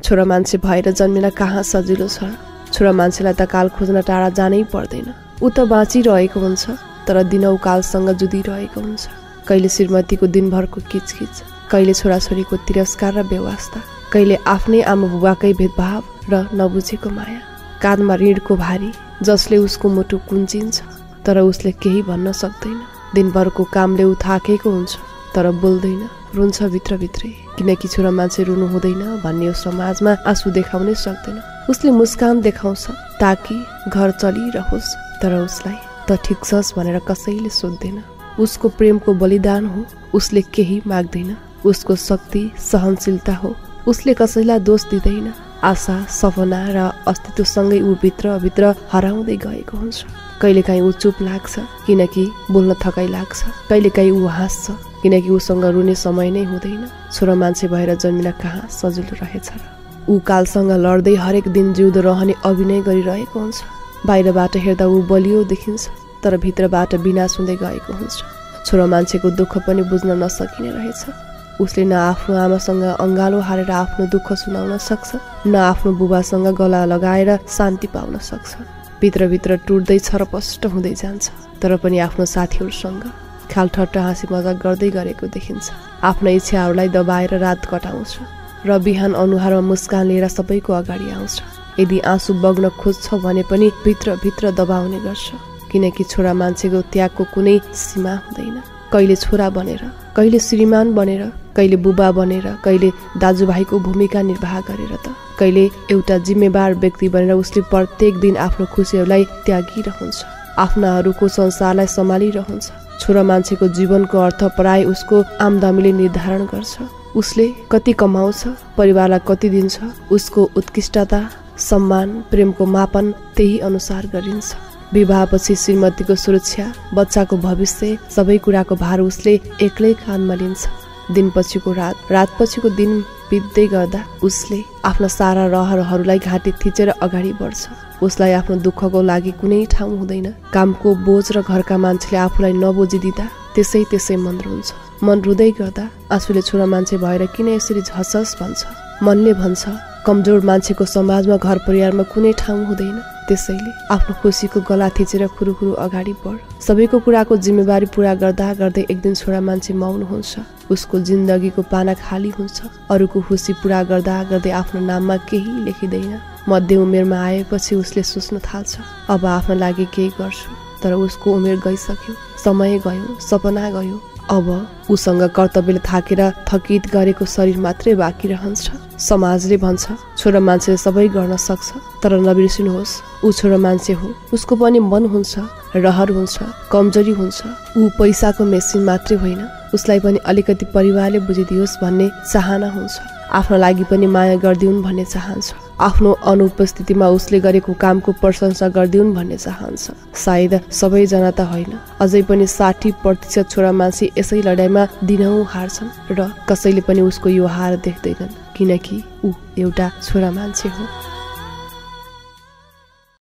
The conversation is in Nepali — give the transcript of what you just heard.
छोरा मान्छे भएर जन्मिन कहाँ सजिलो छ। छोरा मान्छेलाई त काल खोज्न टाढा जानै पर्दैन। ऊ त बाँचिरहेको हुन्छ तर दिनौ कालसँग जुधिरहेको हुन्छ। कहिले श्रीमतीको दिनभरको किचकिच, कहिले छोराछोरीको तिरस्कार र बेवास्ता, कहिले आफ्नै आमा बुबाकै भेदभाव र नबुझेको माया। काँधमा ऋणको भारी जसले उसको मुटु कुन्चिन्छ तर उसले केही भन्न सक्दैन। दिनभरको कामले ऊ थाकेको हुन्छ तर बोल्दैन, रुन्छ भित्रभित्रै। किनकि छोरा मान्छे रुनु हुँदैन भन्ने समाजमा आँसु देखाउनै सक्दैन। उसले मुस्कान देखाउँछ ताकि घर चलिरहोस्, तर उसलाई त ठिक छस् भनेर कसैले सोध्दैन। उसको प्रेमको बलिदान हो, उसले केही माग्दैन। उसको शक्ति सहनशीलता हो, उसले कसैलाई दोष दिँदैन। आशा, सपना र अस्तित्वसँगै ऊ भित्र हराउँदै गएको हुन्छ। कहिलेकाहीँ ऊ चुप लाग्छ किनकि बोल्न थकाइ लाग्छ, कहिलेकाहीँ ऊ हाँस्छ किनकि उसँग रुने समय नै हुँदैन। छोरा मान्छे भएर जन्मिन कहाँ सजिलो रहेछ र। ऊ कालसँग लड्दै हरेक दिन जिउँदो रहने अभिनय गरिरहेको हुन्छ। बाहिरबाट हेर्दा ऊ बलियो देखिन्छ तर भित्रबाट विनाश हुँदै गएको हुन्छ। छोरा मान्छेको दुःख पनि बुझ्न नसकिने रहेछ। उसले न आफ्नो आमासँग अङ्गालो हालेर आफ्नो दुःख सुनाउन सक्छ, न आफ्नो बुबासँग गला लगाएर शान्ति पाउन सक्छ। भित्रभित्र टुट्दै छरपष्ट हुँदै जान्छ तर पनि आफ्नो साथीहरूसँग खालठट्टा हाँसी मजाक गर्दै गरेको देखिन्छ। आफ्ना इच्छाहरूलाई दबाएर रात कटाउँछ र बिहान अनुहारमा मुस्कान लिएर सबैको अगाडि आउँछ। यदि आँसु बग्न खोज्छ भने पनि भित्रभित्र दबाउने गर्छ किनकि छोरा मान्छेको त्यागको कुनै सीमा हुँदैन। कहिले छोरा बनेर, कहिले श्रीमान बनेर, कहिले बुबा बनेर, कहिले दाजुभाइको भूमिका निर्वाह गरेर त कहिले एउटा जिम्मेवार व्यक्ति बनेर उसले प्रत्येक दिन आफ्नो खुसीहरूलाई त्यागिरहन्छ, आफ्नाहरूको संसारलाई सम्हालिरहन्छ। छोरा मान्छेको जीवनको अर्थ प्राय उसको आमदामीले निर्धारण गर्छ। उसले कति कमाउँछ, परिवारलाई कति दिन्छ, उसको उत्कृष्टता, सम्मान, प्रेमको मापन त्यही अनुसार गरिन्छ। विवाहपछि श्रीमतीको सुरक्षा, बच्चाको भविष्य, सबै कुराको भार उसले एक्लै काँधमा लिन्छ। दिनपछिको रात, रातपछिको दिन बित्दै गर्दा उसले आफ्ना सारा रहरहरूलाई घाँटी थिचेर अगाडि बढ्छ। उसलाई आफ्नो दुःखको लागि कुनै ठाउँ हुँदैन। कामको बोझ र घरका मान्छेले आफूलाई नबुझिदिँदा त्यसै मन रुन्छ। मन रुँदै गर्दा आँसुले छोरा मान्छे भएर किन यसरी झसस भन्छ। मनले भन्छ कमजोर मान्छेको समाजमा घर परिवारमा कुनै ठाउँ हुँदैन। त्यसैले आफ्नो खुसीको गला थिचेर खुरुखुरु अगाडि बढ। सबैको कुराको जिम्मेवारी पूरा गर्दा गर्दै एक दिन छोरा मान्छे मौन हुन्छ। उसको जिन्दगीको पाना खाली हुन्छ। अरूको खुसी पूरा गर्दा गर्दै आफ्नो नाममा केही लेखिँदैन। मध्य उमेरमा आएपछि उसले सोच्न थाल्छ अब आफ्नो लागि केही गर्छु, तर उसको उमेर गइसक्यो, समय गयो, सपना गयो। अब उसँग कर्तव्यले थाकेर थकित गरेको शरीर मात्रै बाँकी रहन्छ। समाजले भन्छ छोरा मान्छेले सबै गर्न सक्छ, तर नबिर्सिनुहोस् ऊ छोरा मान्छे हो। उसको पनि मन हुन्छ, रहर हुन्छ, कमजोरी हुन्छ। ऊ पैसाको मेसिन मात्रै होइन, उसलाई पनि अलिकति परिवारले बुझिदियोस् भन्ने चाहना हुन्छ। आफ्नो लागि पनि माया गरिदिउन् भन्ने चाहन्छ। आफ्नो अनुपस्थितिमा उसले गरेको कामको प्रशंसा गरिदिउन् भन्ने चाहन्छ। सायद सबैजना त होइन, अझै पनि 60% छोरा मान्छे यसै लडाइँमा दिनहुँ हार्छन् र कसैले पनि उसको यो हार देख्दैनन् किनकि ऊ एउटा छोरा मान्छे हो।